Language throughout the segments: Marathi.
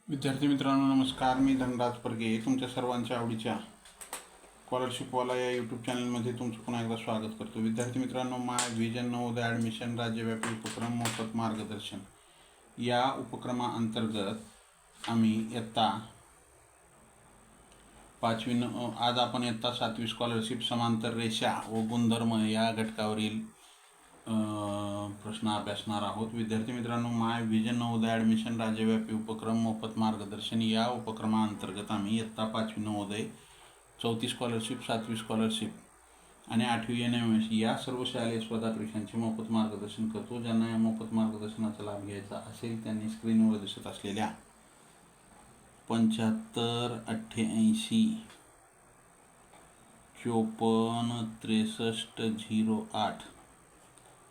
विद्यार्थी मित्रांनो नमस्कार. मी धनराज परगे तुमच्या सर्वांच्या आवडीच्या स्कॉलरशिपवाला या यूट्यूब चॅनलमध्ये तुमचं पुन्हा एकदा स्वागत करतो. विद्यार्थी मित्रांनो, माय व्हिजन नवोदय ॲडमिशन राज्यव्यापी उपक्रम मोफत मार्गदर्शन या उपक्रमाअंतर्गत आम्ही आज आपण इयत्ता 7वी स्कॉलरशिप समांतर रेषा व गुणधर्म या घटकावरील प्रश्न अभ्यासणार आहोत. विद्यार्थी मित्रांनो, माय व्हिजन नवोदय ॲडमिशन राज्यव्यापी उपक्रम मोफत मार्गदर्शन या उपक्रमाअंतर्गत आम्ही इयत्ता 5वी नवोदय, 4थी स्कॉलरशिप, 7वी स्कॉलरशिप आणि 8वी NMS या सर्व शालेय स्पर्धा परीक्षांचे मोफत मार्गदर्शन करतो. ज्यांना या मोफत मार्गदर्शनाचा लाभ घ्यायचा असेल त्यांनी स्क्रीनवर दिसत असलेल्या 75 88 54 63 08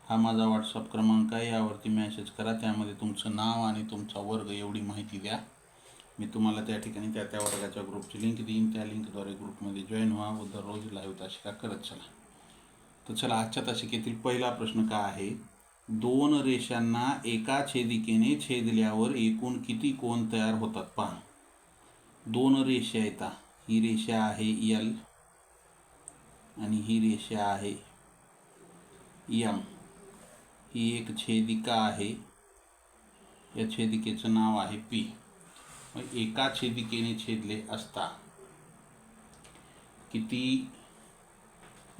हा माझा व्हॉट्सअप क्रमांक आहे. यावरती मेसेज करा. त्यामध्ये तुमचं नाव आणि तुमचा वर्ग एवढी माहिती द्या. मी तुम्हाला त्या ठिकाणी त्या वर्गाच्या ग्रुपची लिंक देईन. त्या लिंकद्वारे ग्रुपमध्ये जॉईन व्हा व दररोज लाईव्ह तासिका करत चला. तर चला, आजच्या तासिकेतील पहिला प्रश्न काय आहे? दोन रेषांना एका छेदिकेने छेदल्यावर एकूण किती कोन तयार होतात पहा. दोन रेषा येतात. ही रेषा आहे L आणि ही रेषा आहे M. ही एक छेदिका आहे. या छेदिकेचं नाव आहे P. मग एका छेदिकेने छेदले असता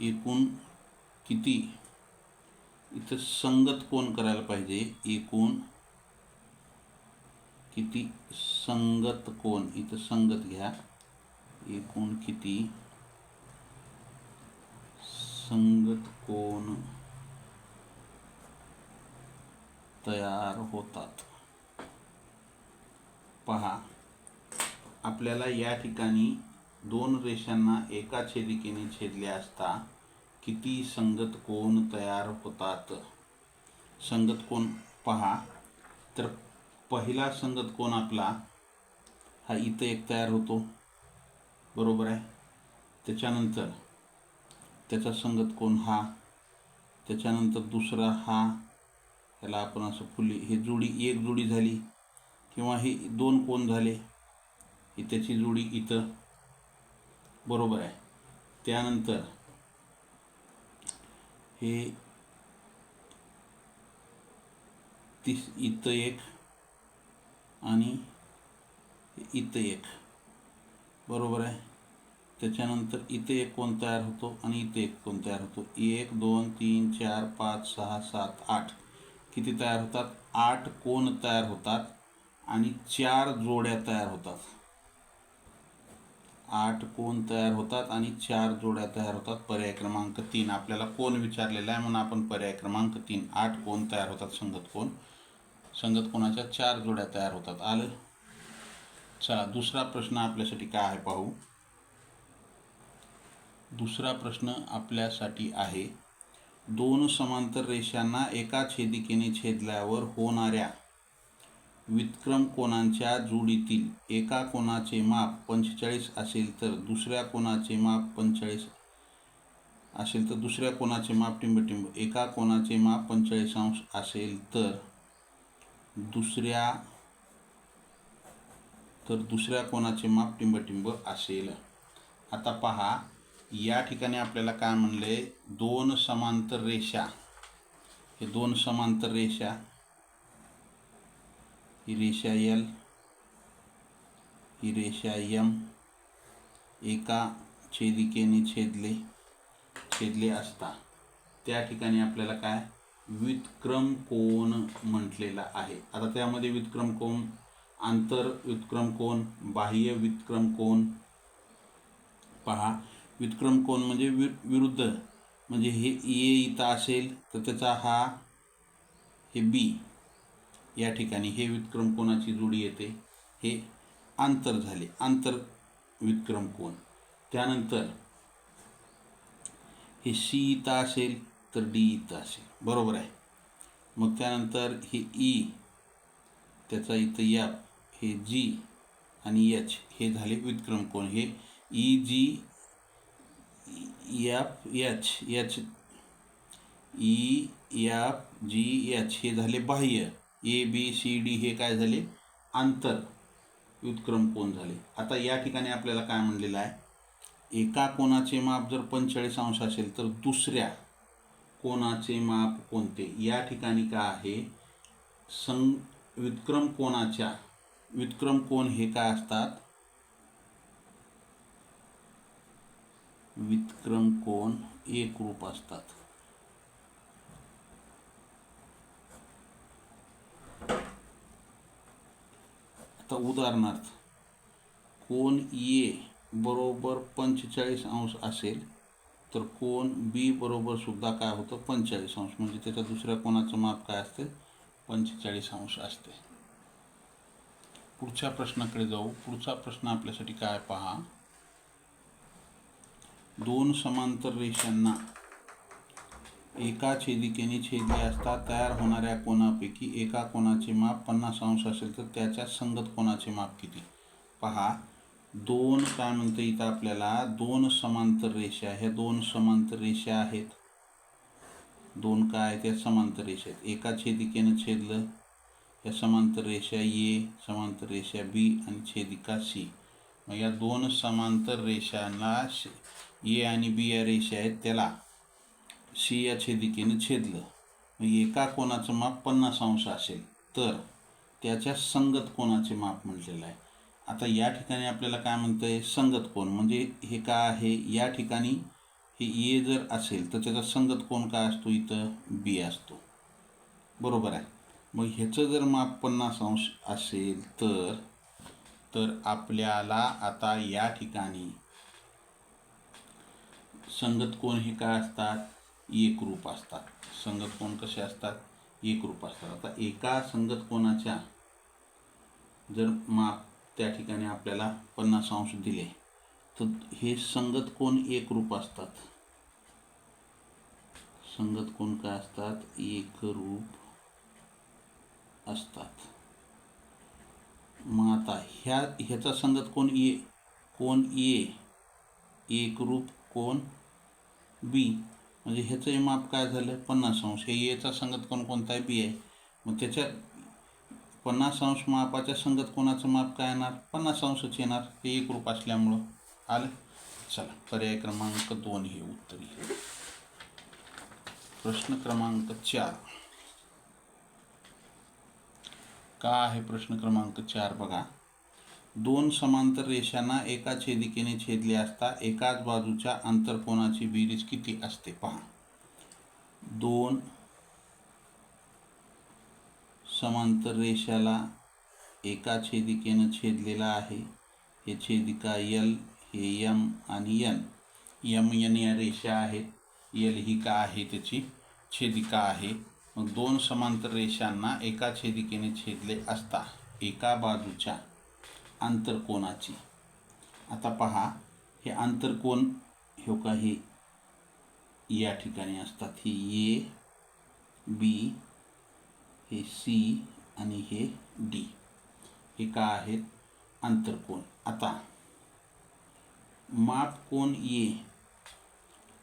एकूण किती इथं संगत कोन करायला पाहिजे. एकूण किती संगत कोन, इथं संगत घ्या. एकूण किती संगत कोन तयार होतात पहा. आपल्याला या ठिकाणी दोन रेषांना एका छेदिकेने छेदले असता किती संगत कोन तयार होतात. संगत कोन पहा. तर पहिला संगत कोन आपला हा इथं एक तयार होतो, बरोबर आहे. त्याच्यानंतर त्याचा संगत कोन हा, त्याच्यानंतर दुसरा हा. ह्याला आपण असं फुली, हे एक जोडी झाली किंवा हे दोन कोन झाले. ही त्याची जोडी इथं, बरोबर आहे. त्यानंतर हे इथं एक आणि इथं एक, बरोबर आहे. त्याच्यानंतर इथे एक कोन तयार होतो आणि इथे एक कोन तयार होतो. 1 2 3 4 5 6 7 8 किती तयार होतात? 8 कोन तयार होतात आणि 4 जोड्या तयार होतात. 8 कोन तयार होतात आणि 4 जोड्या तयार होतात. पर्याय क्रमांक 3. आपल्याला कोन विचारलेला आहे म्हणून आपण पर्याय क्रमांक 3, 8 कोन तयार होतात संगत कोन. संगत कोनाच्या 4 जोड्या तयार होतात. आलं. चला, दुसरा प्रश्न आपल्यासाठी काय आहे पाहू. दुसरा प्रश्न आपल्यासाठी आहे, दोन समांतर रेषांना एका छेदिकेने छेदल्यावर होणाऱ्या व्युत्क्रम कोनांच्या जोडीतील एका कोनाचे माप 45 असेल तर दुसऱ्या कोनाचे माप 45 असेल तर दुसऱ्या कोनाचे माप टिंबटिंब. एका कोनाचे माप 45 अंश असेल तर दुसऱ्या कोनाचे माप टिंबटिंब असेल. आता पहा, या ठिकाणी आपल्याला काय म्हणले, दोन समांतर रेषा. हे दोन समांतर रेषा, ही रेषा L, ही रेषा M एका छेदिकेने छेदले असता त्या ठिकाणी आपल्याला काय व्युत्क्रम कोन म्हटलेला आहे. आता त्यामध्ये व्युत्क्रम कोन, आंतर व्युत्क्रम कोन, बाह्य व्युत्क्रम कोन. पहा, व्युत्क्रम कोन म्हणजे विरुद्ध, म्हणजे हे A इथं असेल तर त्याचा हा हे B या ठिकाणी हे व्युत्क्रम कोनाची जोडी येते. हे आंतर झाले, आंतर व्युत्क्रम कोन. त्यानंतर हे C इथं असेल तर D इथं असेल, बरोबर आहे. मग त्यानंतर हे E, त्याचा इथं F, हे G आणि H हे झाले व्युत्क्रम कोन. हे EG F H EFGH हे झाले बाह्य. ABCD हे काय झाले? आंतर व्युत्क्रम कोन झाले. आता या ठिकाणी आपल्याला काय म्हणलेलं आहे, एका कोनाचे माप जर 45 अंश असेल तर दुसऱ्या कोनाचे माप कोणते. या ठिकाणी काय आहे, व्युत्क्रम कोन हे काय असतात, व्युत्क्रम कोन एकरूप असतात. आता उदाहरणार्थ कोन ए बरोबर 45 अंश असेल तर कोन बी बरोबर सुद्धा काय होतं 45 अंश, म्हणजे त्याच्या दुसऱ्या कोनाचं माप काय असते 45 अंश असते. पुढच्या प्रश्नाकडे जाऊ. पुढचा प्रश्न आपल्यासाठी काय पहा, दोन समांतर रेषांना एका छेदिकेने छेदले असता तयार होणाऱ्या कोनापैकी एका कोनाचे माप 50 अंश असेल तर त्याच्या संगत कोनाचे माप किती. पहा, दोन काय म्हणता इथं आपल्याला, दोन समांतर रेषा, ह्या दोन समांतर रेषा आहेत. दोन काय आहेत, त्या समांतर रेषा आहेत. एका छेदिकेने छेदलं, या समांतर रेषा ए, समांतर रेषा बी आणि छेदिका सी. मग या दोन समांतर रेषांना ए आणि बी या रेषा आहेत, त्याला सी या छेदिकेने छेदलं. मग एका कोनाचं माप 50 अंश असेल तर त्याच्या संगत कोनाचे माप म्हटलेलं आहे. आता या ठिकाणी आपल्याला काय म्हणतंय, संगत कोन म्हणजे हे काय आहे, या ठिकाणी हे ए जर असेल तर त्याचा संगत कोन काय असतो, इथं बी असतो. बरोबर आहे. मग ह्याचं जर माप 50 अंश असेल तर आपल्याला आता या ठिकाणी संगत कोन हे काय असतात, एकरूप असतात. संगत कोन कसे असतात, एकरूप असतात. आता एका संगत कोनाच्या जर माप त्या ठिकाणी आपल्याला 50 अंश दिले तर हे संगत कोन एकरूप असतात. संगत कोन काय असतात, एकरूप असतात. मग आता ह्याचा संगत कोन ए एकरूप कोन बी, म्हणजे ह्याचं माप काय झालं 50 अंश. हे एचा संगत कोन कोणता आहे, बी आहे. मग त्याच्या 50 अंश मापाच्या संगत कोनाचं माप काय येणार, 50 अंशच येणार, हे एकरूप असल्यामुळं. आलं. चला, पर्याय क्रमांक 2 हे उत्तर येईल. प्रश्न क्रमांक 4 का आहे. प्रश्न क्रमांक 4 बघा, दोन समांतर रेषांना एका छेदिकेने छेदले असता एकाच बाजूच्या आंतरकोनाची बेरीज किती असते. पहा, दोन समांतर रेषाला एका छेदिकेने छेदलेला आहे. हे छेदिका एल, हे एम आणि एन. एम एन या रेषा आहेत, एल ही का आहे त्याची छेदिका आहे. मग दोन समांतर रेषांना एका छेदिकेने छेदले असता एका बाजूच्या आंतरकोनाची. आता पहा, हे आंतरकोन हे का हे या ठिकाणी असतात. हे ए बी, हे सी आणि हे डी, हे का आहेत आंतरकोन. आता माप कोन ए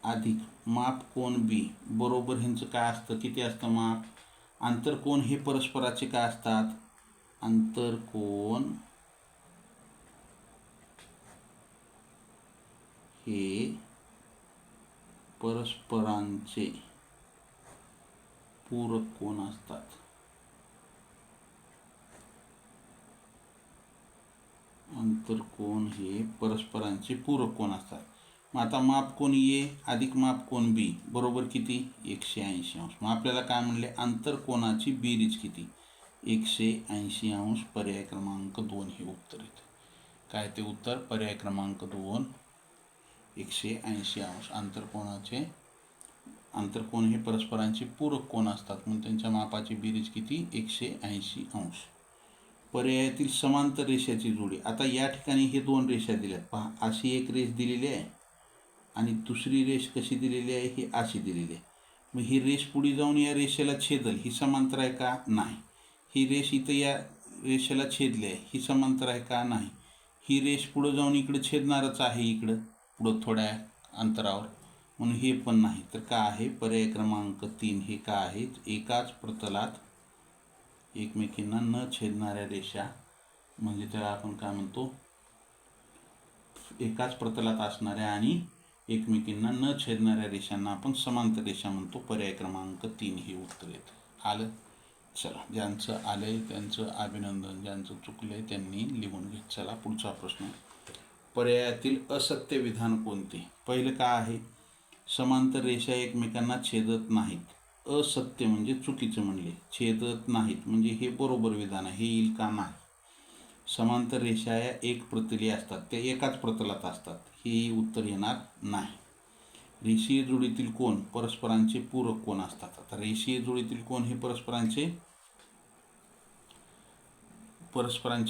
अधिक माप कोन बी बरोबर ह्यांचं काय असतं, किती असतं माप. आंतरकोन हे परस्पराचे काय असतात, आंतरकोन हे परस्परांचे पूरक कोन असतात. आंतरकोन हे परस्परांचे पूरक कोन असतात. मग आता माप कोन ए अधिक माप कोन बी बरोबर किती, 180 अंश. मग आपल्याला काय म्हणले, आंतरकोनाची बेरीज किती, 180 अंश. पर्याय क्रमांक 2 हे उत्तर येते. काय ते उत्तर, पर्याय क्रमांक 2 180 अंश. आंतरकोन हे परस्परांचे पूरक कोन असतात, म्हणून त्यांच्या मापाची बेरीज किती, 180 अंश. पर्यायातील समांतर रेषाची जोडी. आता या ठिकाणी हे दोन रेषा दिल्यात. पहा, अशी एक रेष दिलेली आहे आणि दुसरी रेष कशी दिलेली आहे, ही अशी दिलेली आहे. मग ही रेष पुढे जाऊन या रेषेला छेदल, ही समांतर आहे का, नाही. ही रेष इथं या रेषेला छेदली आहे, ही समांतर आहे का, नाही. ही रेष पुढं जाऊन इकडं छेदणारच आहे, इकडं पुढं थोड्या अंतरावर, म्हणून हे पण नाही. तर का आहे, पर्याय क्रमांक 3 हे का आहे, एकाच प्रतलात एकमेकींना न छेदणाऱ्या रेषा म्हणजे त्याला आपण काय म्हणतो, एकाच प्रतलात असणाऱ्या आणि एकमेकींना न छेदणाऱ्या रेषांना आपण समांतर रेषा म्हणतो. पर्याय क्रमांक 3 हे उत्तर येतं. आलं. चला, ज्यांचं आलंय त्यांचं अभिनंदन, ज्यांचं चुकलंय त्यांनी लिहून घे. चला पुढचा प्रश्न. पर्यायातील असत्य विधान कोणते? पहिलं काय आहे, समांतर रेषा एकमेकांना छेदत नाहीत. असत्य म्हणजे चुकीचं म्हणले, छेदत नाहीत म्हणजे हे बरोबर विधान आहे, हे येईल का? नाही. समांतर रेषा या एक प्रतली असतात, ते एकाच प्रतलात असतात, हे उत्तर येणार नाही. रेषीय जोडीतील कोन परस्परांचे पूरक कोन असतात. आता रेषीय जोडीतील कोन हे परस्परांचे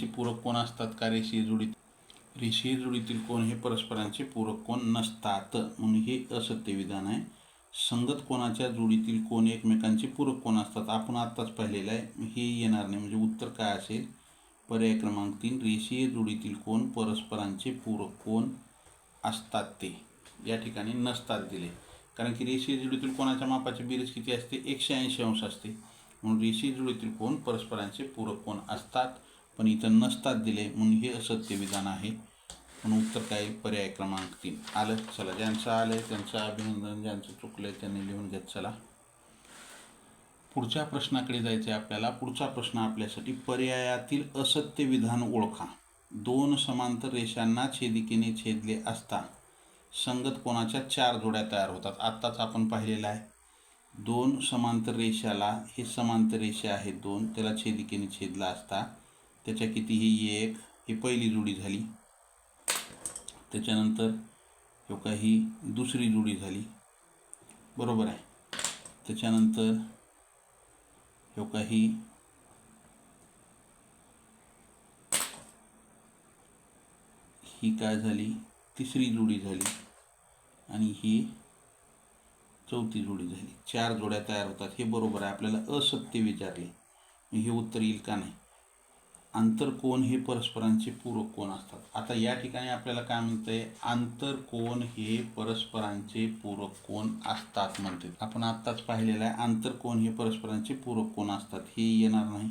पूरक कोन असतात का? रेषीय जोडीतील कोन हे परस्परांचे पूरक कोन नसतात, म्हणून हे असत्य विधान आहे. संगत कोनाच्या जोडीतील कोन एकमेकांचे पूरक कोन असतात, आपण आत्ताच पाहिलेलं आहे, हे येणार नाही. म्हणजे उत्तर काय असेल? पर्याय क्रमांक 3, रेषीय जोडीतील कोन परस्परांचे पूरक कोन असतात ते या ठिकाणी नसतात दिले. कारण की रेषीय जोडीतील कोनाच्या मापाची बेरीज किती असते? 180 अंश असते. म्हणून रेषीय जोडीतील कोन परस्परांचे पूरक कोन असतात, पण इथं नसतात दिले, म्हणून हे असत्य विधान आहे. म्हणून उत्तर काय? पर्याय क्रमांक 3. आलं. चला, ज्यांचं आलंय त्यांचं अभिनंदन, ज्यांचं चुकलंय त्यांनी लिहून घेत. चला पुढच्या प्रश्नाकडे जायचं आहे आपल्याला. पुढचा प्रश्न आपल्यासाठी, पर्यायातील असत्य विधान ओळखा. 2 समांतर रेषांना छेदिकेने छेदले असता संगत कोनाच्या 4 जोड्या तयार होतात. आत्ताच आपण पाहिलेलं आहे. 2 समांतर रेषाला, हे समांतर रेषा आहेत 2, त्याला छेदिकेने छेदला असता त्याच्या किती? ही 1, ही पहिली जोडी झाली. त्याच्यानंतर हो का ही दुसरी जोडी झाली, बरोबर आहे. त्याच्यानंतर हो का ही काय झाली? तिसरी जोडी झाली आणि ही चौथी जोडी झाली. 4 जोड्या तयार होतात, हे बरोबर आहे. आपल्याला असत्य विचारले, हे उत्तर येईल का? नाही. आंतरकोन हे परस्परांचे पूरक कोन असतात. आता या ठिकाणी आपल्याला काय म्हणतंय? आंतरकोन हे परस्परांचे पूरक कोन असतात म्हणते. आपण आत्ताच पाहिलेलं आहे, आंतरकोन हे परस्परांचे पूरक कोन असतात, हे येणार नाही.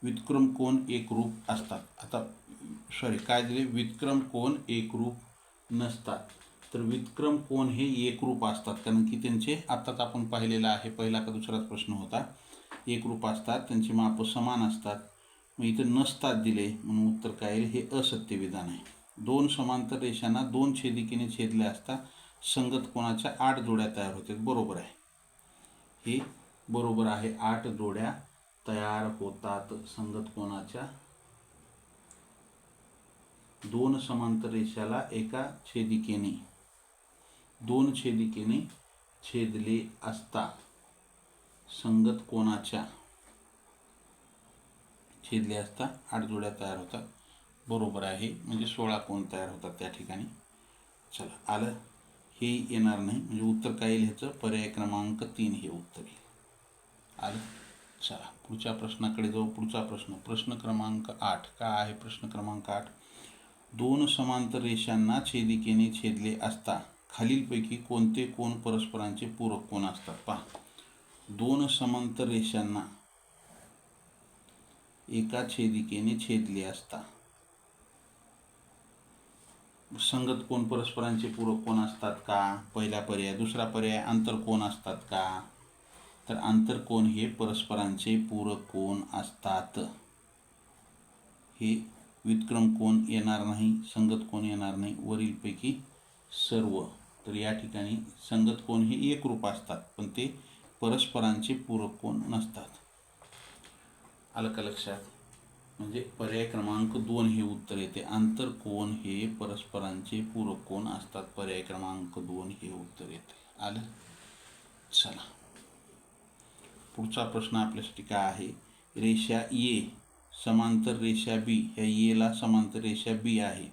व्युत्क्रम कोन एकरूप असतात. आता काय दिले? व्युत्क्रम कोन एकरूप नसतात. तर व्युत्क्रम कोन हे एकरूप असतात, कारण की त्यांचे आत्ताच आपण पाहिलेलं आहे, पहिला का दुसराच प्रश्न होता. एकरूप असतात, त्यांची माप समान असतात. मग इथं नसतात दिले, म्हणून उत्तर काय येईल? हे असत्य विधान आहे. 2 समांतर रेषांना 2 छेदिकेने छेदले असता संगत कोनाच्या 8 जोड्या तयार होतात, बरोबर आहे. हे बरोबर आहे, 8 जोड्या तयार होतात संगत कोनाच्या. 2 समांतर रेषाला एका छेदिकेने 2 छेदिकेने छेदले असता संगत कोनाच्या छेदले असता 8 जोड्या तयार होतात, बरोबर आहे. म्हणजे 16 कोन तयार होतात त्या ठिकाणी. चला, आलं. हे येणार नाही, म्हणजे उत्तर काय येईल ह्याचं? पर्याय क्रमांक 3 हे उत्तर येईल. आलं. चला पुढच्या प्रश्नाकडे जाऊ. पुढचा प्रश्न क्रमांक 8. काय आहे प्रश्न क्रमांक 8? 2 समांतर रेषांना छेदिकेने छेदले असता खालीलपैकी कोणते कोन परस्परांचे पूरक कोन असतात? पहा, 2 समांतर रेषांना एका छेदिकेने छेदले असता संगत कोन परस्परांचे पूरक कोन असतात का? पहिला पर्याय. दुसरा पर्याय, आंतरकोन असतात का? तर आंतरकोन हे परस्परांचे पूरक कोन असतात. हे व्युत्क्रम कोन येणार नाही, संगत कोन येणार नाही, वरीलपैकी सर्व. तर या ठिकाणी संगत कोन हे एकरूप असतात, पण ते परस्परांचे पूरक कोन नसतात. आलं का लक्षात? म्हणजे पर्याय क्रमांक 2 हे उत्तर येते. आंतरकोन हे परस्परांचे पूरक कोन असतात, पर्याय क्रमांक 2 हे उत्तर येते. आलं. चला पुढचा प्रश्न आपल्यासाठी काय आहे? रेषा ए समांतर रेषा बी, ह्या एला समांतर रेषा बी आहे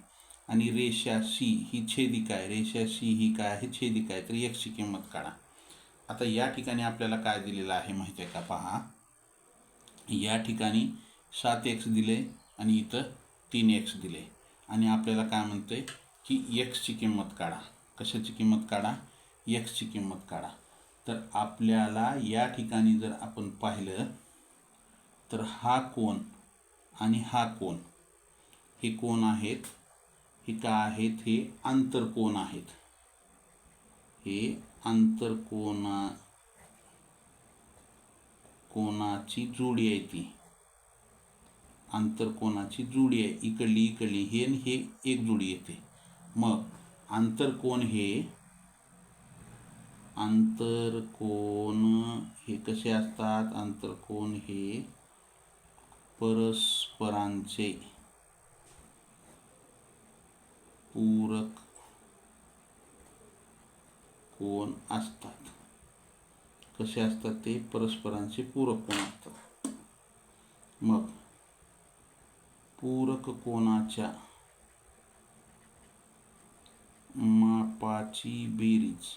आणि रेषा सी ही छेदिका आहे. रेषा सी ही काय आहे? छेदिका आहे. तर एक्सची किंमत काढा. आता या ठिकाणी आपल्याला काय दिलेलं आहे माहिती आहे का? पहा, या ठिकाणी 7x दिले आणि इथं 3x दिले आणि आपल्याला काय म्हणतंय की एक्सची किंमत काढा. कशाची किंमत काढा? एक्सची किंमत काढा. तर आपल्याला या ठिकाणी जर आपण पाहिलं तर हा कोन आणि हा कोन हे कोण आहेत, हे काय आहेत, हे आंतरकोन आहेत. हे कोणाची जोडी आहे, ती आंतरकोनाची जोडी आहे. इकडली हे आणि हे एक जोडी येते. मग आंतरकोन हे कसे असतात? आंतरकोन हे परस्परांचे पूरक कोन असतात. कसे असतात ते? परस्परांचे पूरक कोन असतात. मग पूरक कोनाच्या मापाची बेरीज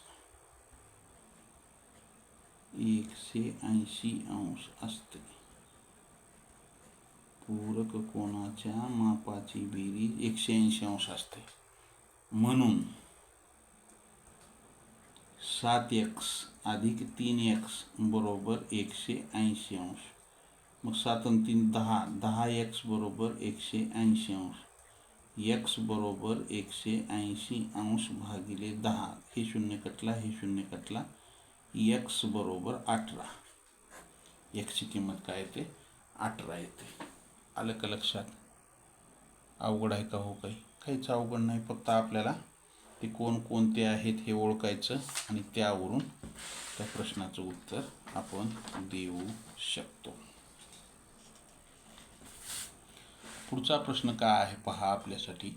180 अंश असते. पूरक कोनाच्या मापाची बेरीज 180 अंश असते. म्हणून 7x अधिक 3x बरोबर 180 अंश. मग 7 आणि 3 10, 10x बरोबर 180 अंश. x बरोबर 180 अंश भागिले 10. हे शून्य कटला, हे शून्य कटला. x बरोबर 18. x ची किंमत काय येते? 18 येते. आलं का लक्षात? अवघड आहे का हो? काहीच अवघड नाही. फक्त आपल्याला ते कोणते आहेत हे ओळखायचं आणि त्यावरून त्या प्रश्नाचं उत्तर आपण देऊ शकतो. पुढचा प्रश्न काय आहे पहा आपल्यासाठी.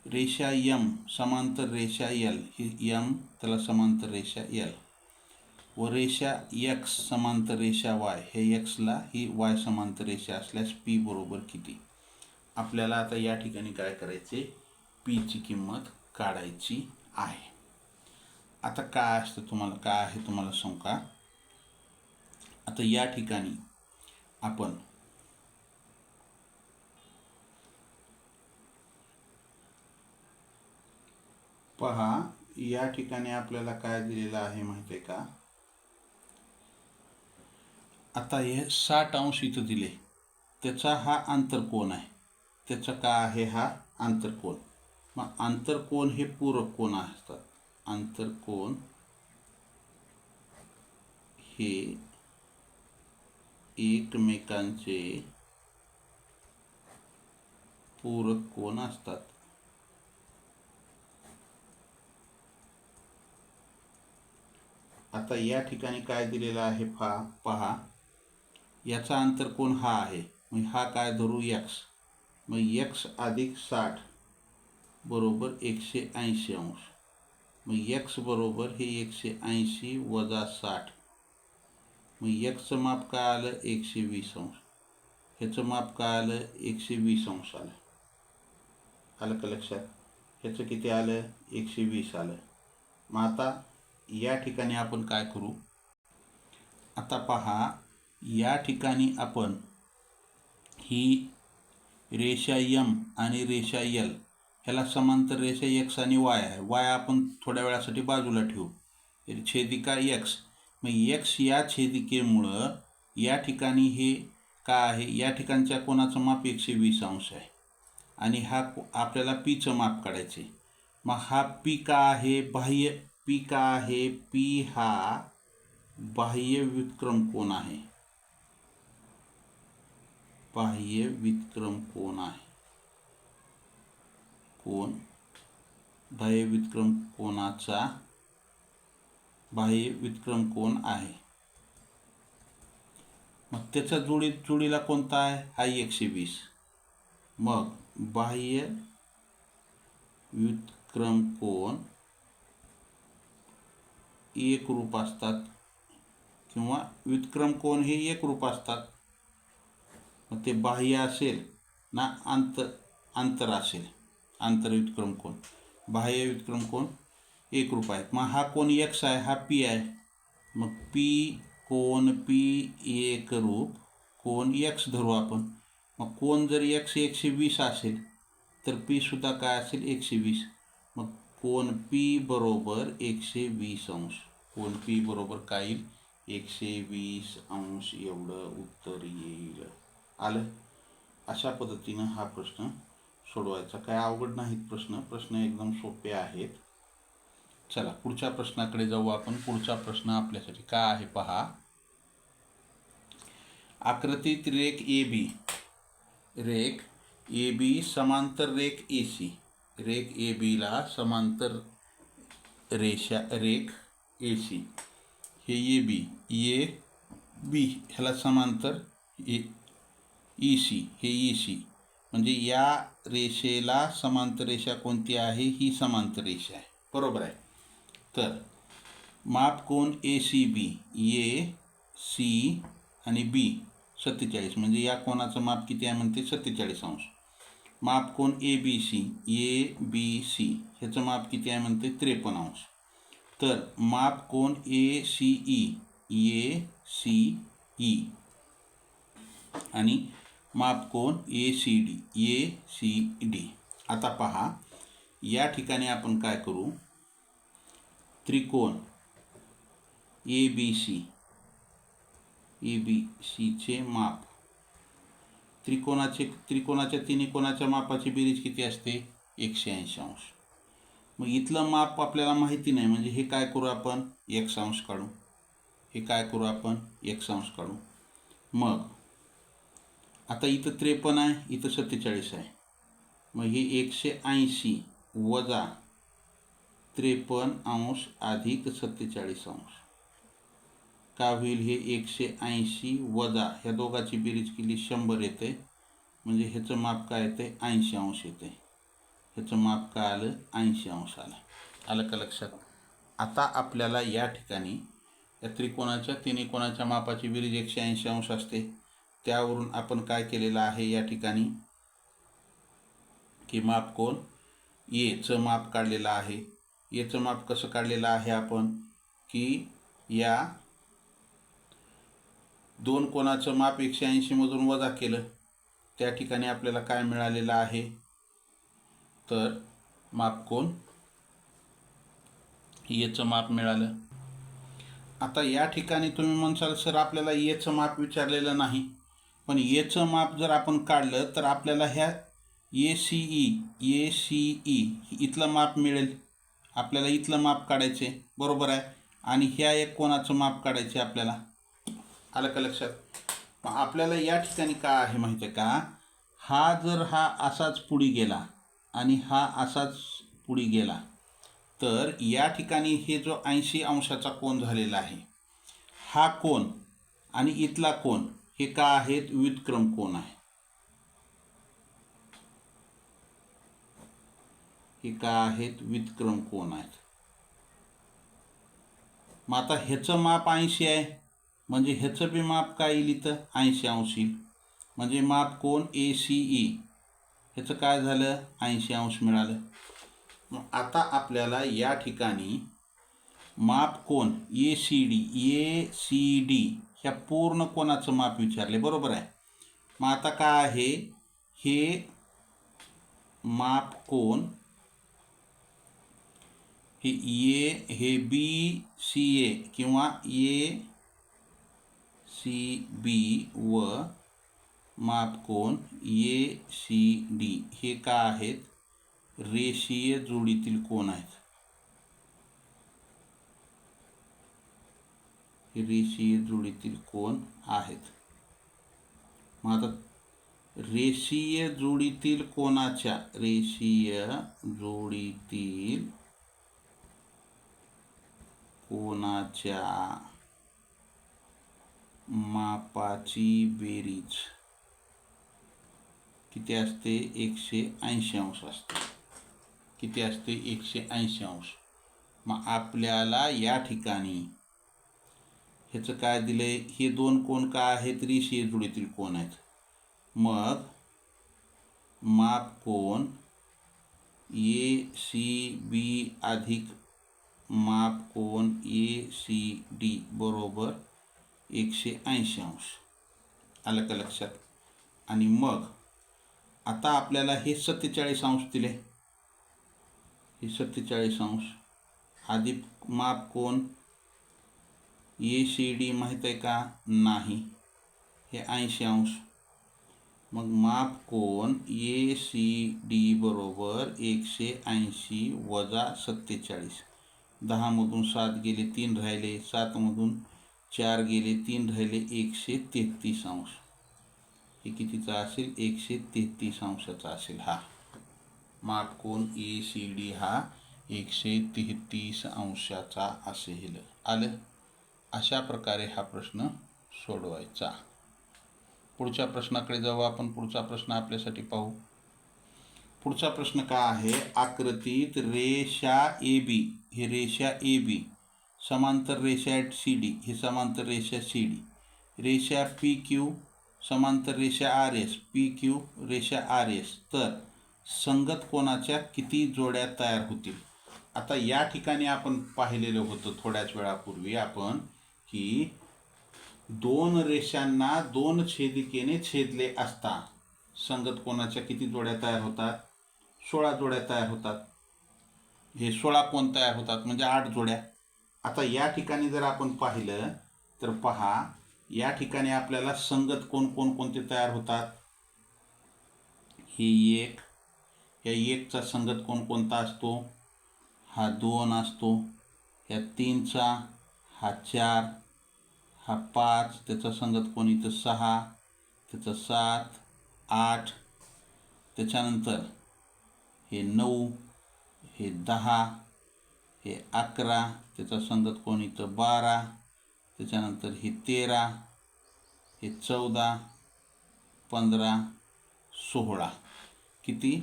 रेषा M समांतर रेषा L, ही M त्याला समांतर रेषा L, व रेषा X समांतर रेषा Y, हे X ला ही Y समांतर रेषा असल्यास P बरोबर किती? आपल्याला आता या ठिकाणी काय करायचे? P ची किंमत काढायची आहे. आता काय असतं, काय आहे तुम्हाला सांगू का? आता या ठिकाणी आपण पहा, या ठिकाणी आपल्याला काय दिलेलं आहे माहिती आहे का? आता हे 60 अंश इथं दिले, त्याचा हा आंतरकोन आहे. त्याचा काय आहे? हा आंतरकोन. मग आंतरकोन हे पूरक कोन असतात. आंतरकोन हे एकमेकांचे पूरक कोन असतात. आता या ठिकाणी काय दिलेलं आहे पहा, याचा आंतरकोन हा आहे. मग हा काय धरू? x. मग x अधिक 60 बरोबर 180 अंश. मग x बरोबर हे 180 वजा 60. मग x माप काय आलं? 120 अंश. ह्याचं माप काय आलं? 120 अंश आलं. आलं का लक्षात? ह्याचं किती आलं? 120 आलं. मग आता या ठिकाणी आपण काय करू? आता पहा, या ठिकाणी आपण ही रेषा M आणि रेषा L, ह्याला समांतर रेषा X आणि Y आहे. Y आपण थोड्या वेळासाठी बाजूला ठेवू. छेदिका X. मग X या छेदिकेमुळं या ठिकाणी हे काय आहे? या ठिकाणच्या कोणाचं माप 120 अंश आहे आणि हा आपल्याला Pचं माप काढायचे. मग हा P का आहे? बाह्य P का आहे? P हा बाह्य व्युत्क्रम कोन आहे. बाह्य व्युत्क्रम कोन आहे. बाह्य व्युत्क्रम कोनाचा बाह्य व्युत्क्रम कोन आहे. मग त्याच्या जोडीला कोणता आहे? हा 120. मग बाह्य व्युत्क्रम कोन एकरूप असतात किंवा व्युत्क्रम कोन हे एकरूप असतात. मग ते बाह्य असेल ना अंतर असेल, आंतरव्युत्क्रम कोन. बाह्य व्युत्क्रम कोन एकरूप आहेत. मग हा कोन x आहे, हा P आहे. मग कोन P एकरूप कोन x धरू आपण. मग कोन जर x 120 असेल तर P सुद्धा काय असेल? 120. मग कोन P बरोबर 120 अंश. कोन P बरोबर काय येईल? 120 अंश एवढं उत्तर येईल. आलं? अशा पद्धतीनं हा प्रश्न सोडवायचा. काय अवघड नाहीत प्रश्न एकदम सोपे आहेत. चला पुढच्या प्रश्नाकडे जाऊ आपण. पुढचा प्रश्न आपल्यासाठी काय आहे पहा. आकृतीत रेख ए बी समांतर रेख AC. रेख AB ला समांतर रेख AC. हे AB ह्याला समांतर EC. हे EC म्हणजे या रेषेला समांतर रेषा कोणती आहे? ही समांतर रेषा आहे, बरोबर आहे. तर मापकोन ACB AC आणि B 47 म्हणजे या कोणाचं माप किती आहे म्हणते? 47 अंश. मापकोन ABC ह्याचं माप किती आहे म्हणते? 53 अंश. तर मापकोन ACE आणि मापकोन ACD. आता पहा, या ठिकाणी आपण काय करू? त्रिकोण ABCचे माप, त्रिकोणाच्या तिन्ही कोणाच्या मापाची बेरीज किती असते? 180 अंश. मग इथलं माप आपल्याला माहिती नाही म्हणजे हे काय करू आपण? x अंश काढू. हे काय करू आपण? x अंश काढू. मग आता इथं 53 आहे, इथं 47 आहे. मग हे 180 वजा 53 अंश अधिक 47 अंश काय होईल? हे 180 वजा ह्या दोघाची बेरीज केली 100 येते. म्हणजे ह्याचं माप काय येते? 80 अंश येते. ह्याचं माप काय आलं? 80 अंश आलं. आलं का लक्षात? आता आपल्याला या ठिकाणी या त्रिकोणाच्या तिन्ही कोणाच्या मापाची बेरीज 180 अंश असते. त्यावरून आपण काय केलेलं आहे या ठिकाणी की मापकोन एचं माप काढलेलं आहे. एचं माप कसं काढलेलं आहे आपण की या दोन कोणाचं माप 180 मधून वजा केलं. त्या ठिकाणी आपल्याला काय मिळालेलं आहे? तर मापकोन एचं माप मिळालं. आता या ठिकाणी तुम्ही म्हणसाल सर आपल्याला एचं माप विचारलेलं नाही, पण एचं माप जर आपण काढलं तर आपल्याला ह्या ACE इथलं माप मिळेल. आपल्याला इथलं माप काढायचे, बरोबर आहे. आणि ह्या एक कोणाचं माप काढायचे आपल्याला. आलं का लक्षात? मग आपल्याला या ठिकाणी काय आहे माहिती आहे का? हा जर हा असाच पुढे गेला आणि हा असाच पुढे गेला तर या ठिकाणी हे जो 80 अंशाचा कोन झालेला आहे हा कोन आणि इथला कोन हे काय आहेत? व्युत्क्रम कोन आहे. हे काय आहेत? व्युत्क्रम कोन आहेत. मग आता ह्याचं माप 80 आहे म्हणजे ह्याचं बी माप काय येईल? इथं 80 अंश येईल. म्हणजे माप कोन ACE ह्याचं काय झालं? 80 अंश मिळालं. मग आता आपल्याला या ठिकाणी माप कोन ACD ह्या पूर्ण कोणाचं माप विचारले, बरोबर आहे. मग आता काय आहे? हे माप कोन हे हे BCA किंवा ACB व मापकोन ACD हे काय आहेत? रेषीय जोडीतील कोन आहेत. हे रेषीय जोडीतील कोन आहेत. मग आता रेषीय जोडीतील कोनाच्या मापाची बेरीज किती असते? 180 अंश असते. किती असते? 180 अंश. मग आपल्याला या ठिकाणी ह्याचं काय दिलंय? हे दोन कोन काय आहेत? रेषीय जोडीतील कोन आहेत. मग मापकोन ACB अधिक मापकोन ACD बरोबर 180 अंश. आलं का लक्षात? आणि मग आता आपल्याला हे 47 अंश दिले. हे 47 अंश अधिक मापकोन ACD माहीत आहे का? नाही. हे 80 अंश मग माप कोन ACD बरोबर 180 वजा 47. 10मधून 7 गेले, 3 राहिले, 7मधून 4 गेले, 3 राहिले, 133 अंश. हे कितीचा असेल? 133 अंशाचा असेल. हा माप कोन ACD हा 133 अंशाचा असेल. आलं? अशा प्रकारे हा प्रश्न सोडवायचा. पुढच्या प्रश्नाकडे जाऊ आपण. पुढचा प्रश्न आपल्यासाठी पाहू. पुढचा प्रश्न काय आहे? आकृतीत रेषा AB, ही रेषा AB, समांतर रेषा CD, ही समांतर रेषा CD, रेषा PQ, समांतर रेषा RS, PQ रेषा RS, तर संगत कोनाच्या किती जोड्या तयार होतील? आता या ठिकाणी आपण पाहिलेलं होतं थोड्याच वेळापूर्वी आपण की दोन रेषांना दोन छेदिकेने छेदले असता संगत कोनाच्या किती जोड्या तयार होतात? 16 जोड्या तयार होतात. हे 16 कोन तयार होतात म्हणजे 8 जोड्या. आता या ठिकाणी जर आपण पाहिलं तर पहा, या ठिकाणी आपल्याला संगत कोन कोणते तयार होतात? हे 1, या 1चा संगत कोन कोणता असतो? हा 2 असतो. या 3चा, हा 4, हा 5, त्याचा संगत कोन इथं 6, त्याचा 7, 8, त्याच्यानंतर हे 9, हे 10, हे 11, त्याचा संगत कोन इथं 12, त्याच्यानंतर हे 13, हे 14, 15, 16. किती?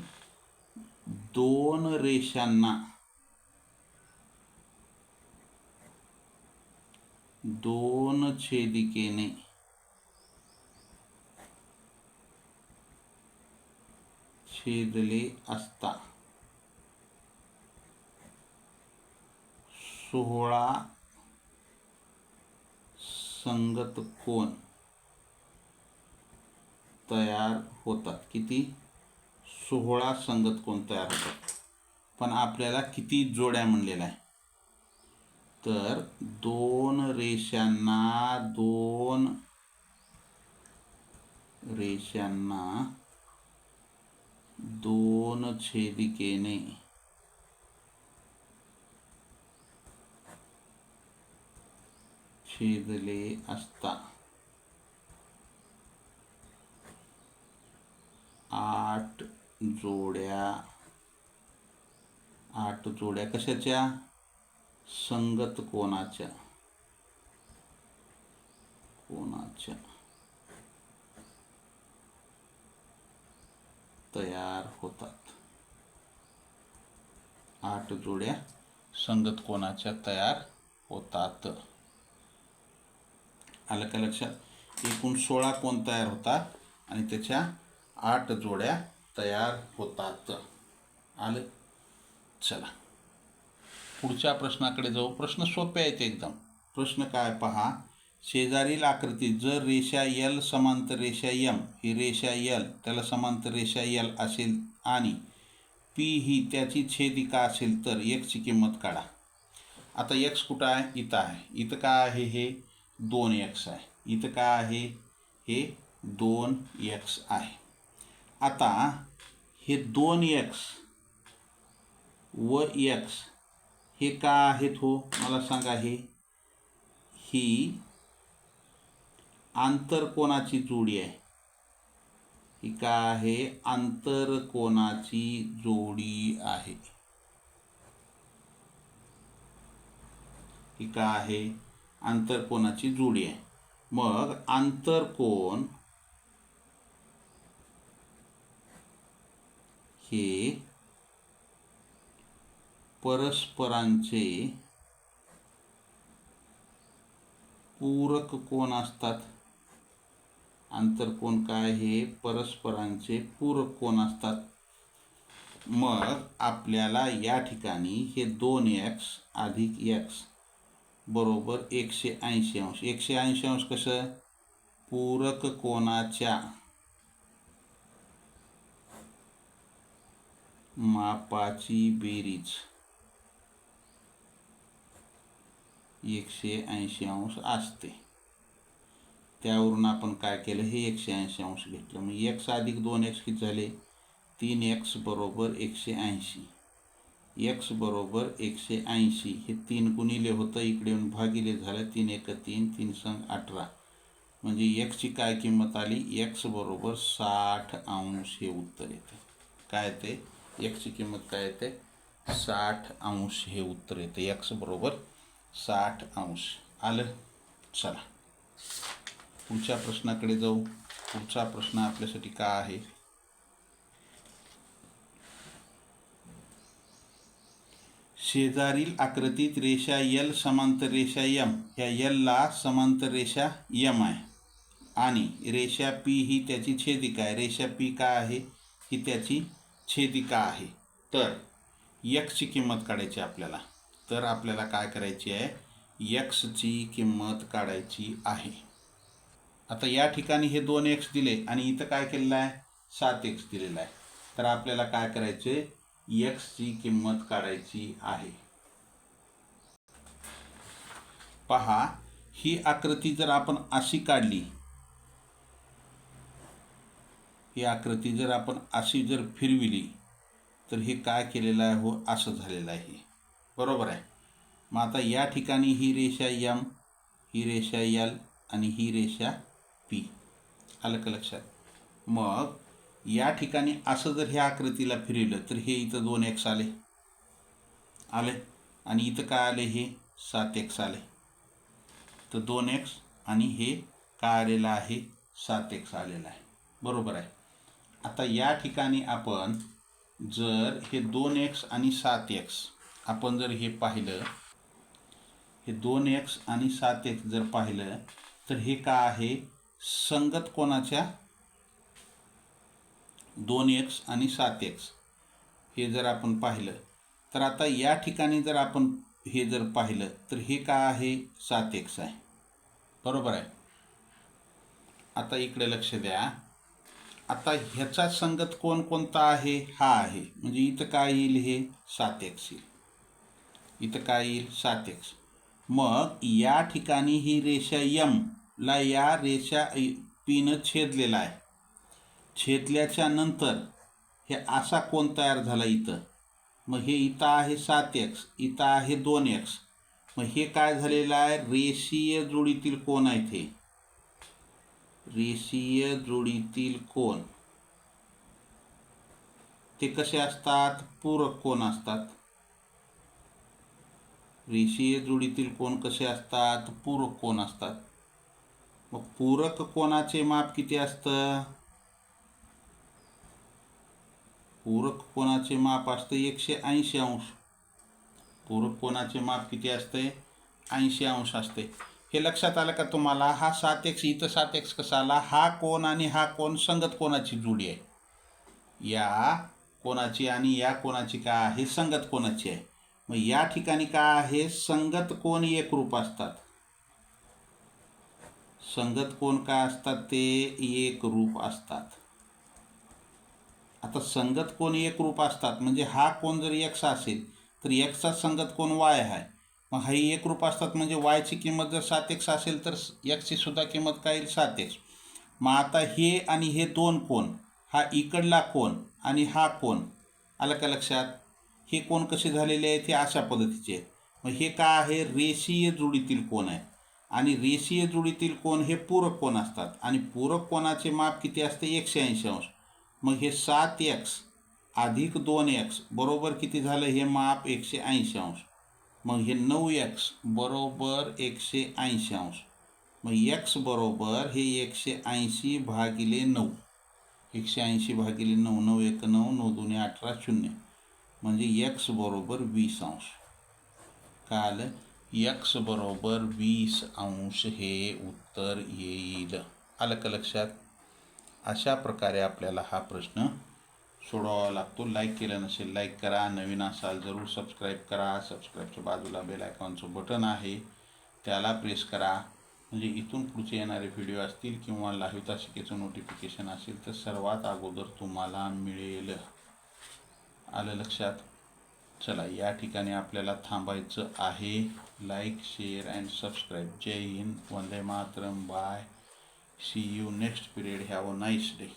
दोन रेषांना दोन छेदिकेने छेदले असता 16 संगत कोन तयार होतात. किती? 16 संगत कोन तयार होतात. पण आपल्याला किती जोड्या म्हणलेला आहे? तर दोन रेषांना दोन छेदिकेने छेदले असता 8 जोड्या कशाच्या? संगत कोनाच्या तयार होतात. 8 जोड्या संगत कोनाच्या तयार होतात. आलं का लक्षात? एकूण 16 कोन तयार होतात आणि त्याच्या 8 जोड्या तयार होतात. आलं? चला पुढच्या प्रश्नाकडे जाऊ. प्रश्न सोपे आहेत एकदम. प्रश्न काय पहा, शेजारील आकृतीत जर रेषा L समांतर रेषा M, ही रेषा L त्याला समांतर रेषा L असेल आणि P ही त्याची छेदिका असेल तर x ची किंमत काढा. आता x कुठं आहे? इथं आहे. इथं काय आहे? हे 2x आहे. इथं काय आहे? हे 2x आहे. आता हे 2x व x हे काय आहेत हो? मला सांगा. ही आंतरकोनाची जोडी आहे. ही काय आहे? आंतरकोनाची जोडी आहे. ही काय आहे? आंतरकोनाची जोडी आहे. मग आंतरकोन हे परस्परांचे पूरक कोन असतात. आंतरकोन काय? हे परस्परांचे पूरक कोन असतात. मग आपल्याला या ठिकाणी हे 2x अधिक x बरोबर 180 अंश. 180 अंश कसं? पूरक कोनाच्या मापाची बेरीज 180 अंश असते. त्यावरून आपण काय केलं, हे 180 अंश घेतलं. मग x अधिक 2x किती झाले, 3x बरोबर 180. x बरोबर 180 हे 3 गुणिले होतं, इकडे येऊन भागिले झालं. 3 1 3, 3 संग 18. म्हणजे x ची काय किंमत आली, x बरोबर 60 अंश हे उत्तर येते. काय येते, x ची किंमत काय येते, 60 अंश हे उत्तर येते. x बरोबर 60 अंश आलं. चला पुढच्या प्रश्नाकडे जाऊ. पुढचा प्रश्न आपल्यासाठी काय आहे, शेजारील आकृतीत रेषा L समांतर रेषा M, ह्या L ला समांतर रेषा M आहे आणि रेषा P ही त्याची छेदिका आहे. रेषा P काय आहे, ही त्याची छेदिका आहे. तर x ची किंमत काढायची आपल्याला. तर आपल्याला काय करायची आहे, x ची किंमत काढायची आहे. आता या ठिकाणी हे 2x दिले आणि इथं काय केलेलं आहे, 7x दिलेला आहे. तर आपल्याला काय करायचे, x ची किंमत काढायची आहे. पहा, ही आकृती जर आपण अशी काढली, ही आकृती जर आपण अशी जर फिरविली, तर हे काय केलेलं आहे, हो असं झालेलं आहे, बरोबर आहे. मग आता या ठिकाणी ही रेषा M, ही रेषा L आणि ही रेषा P, आलं का लक्षात. मग या ठिकाणी असं जर ह्या आकृतीला फिरवलं तर हे इथं 2x आले आणि इथं काय आले, हे 7x आले. तर 2x आणि हे काय आलेलं आहे, 7x आलेलं आहे, बरोबर आहे. आता या ठिकाणी आपण जर हे 2x आणि 7x आपण जर हे पाहिलं, हे 2x आणि 7x जर पाहिलं तर हे काय आहे, संगत कोणाच्या, 2x आणि 7x हे जर आपण पाहिलं तर आता या ठिकाणी जर आपण हे जर पाहिलं तर हे काय आहे, 7x आहे, बरोबर आहे. आता इकडे लक्ष द्या. आता ह्याचा संगत कोण कोणता आहे, हा आहे. म्हणजे इथं काय येईल, हे 7x येईल, इथं काय येईल, 7x. मग या ठिकाणी ही रेषा M ला या रेषा P न छेदलेला आहे. छेदल्याच्या नंतर हे असा कोण तयार झाला इथं. मग हे इथं आहे 7x, इथं आहे 2x. मग हे काय झालेलं आहे, रेषीय जोडीतील कोण आहेत, हे रेषीय जोडीतील कोण ते कसे असतात, पूरक कोण असतात. रेषीय जोडीतील कोण कसे असतात, पूरक कोण असतात. मग पूरक कोणाचे माप किती असतं, पूरक कोणाचे माप असते 180 अंश. पूरक कोणाचे माप किती असते, 80 अंश असते. हे लक्षात आलं का तुम्हाला. हा 7x इथं 7x कसा आला, हा कोण आणि हा कोण संगत कोणाची जोडी आहे, या कोणाची आणि या कोणाची काय आहे, संगत कोणाची आहे. मग या ठिकाणी काय आहे, संगत कोण एकरूप असतात. संगत कोण काय असतात, ते एकरूप असतात. आता संगत कोण एकरूप असतात म्हणजे हा कोण जर x असेल तर x चा संगत कोण y आहे. मग हा एकरूप असतात म्हणजे y ची किंमत जर 7x असेल तर x ची सुद्धा किंमत काय येईल, 7x. मग आता हे आणि हे दोन कोण, हा इकडला कोण आणि हा कोण, आलं का लक्षात. हे कोण कसे झालेले आहेत, हे अशा पद्धतीचे आहेत. मग हे काय आहे, रेषीय जोडीतील कोण आहे आणि रेषीय जोडीतील कोण हे पूरक कोण असतात आणि पूरक कोणाचे माप किती असते, 180 अंश. मग हे 7x अधिक 2x बरोबर किती झालं, हे माप 180 अंश. मग हे 9x बरोबर 180 अंश. मग x बरोबर हे 180 भागिले 9, 180 भागिले 9, 9 1 9, 9 2 18, 0. म्हणजे x बरोबर 20 अंश. काय आलं, x बरोबर 20 अंश हे उत्तर येईल. आलं का लक्षात. अशा प्रकारे आपल्याला हा प्रश्न सोडवावा लागतो. लाईक केलं नसेल लाईक करा, नवीन असाल जरूर सबस्क्राईब करा. सबस्क्राईबच्या बाजूला बेल आयकॉनचं बटन आहे, त्याला प्रेस करा. म्हणजे इथून पुढचे येणारे व्हिडिओ असतील किंवा लाईव्ह तासिकेचं नोटिफिकेशन असेल तर सर्वात अगोदर तुम्हाला मिळेल. आलं लक्षात. चला या ठिकाणी आपल्याला थांबायचं आहे. Like share and subscribe. जय हिंद, वंदे मातरम, bye. See you next period. Have a nice day.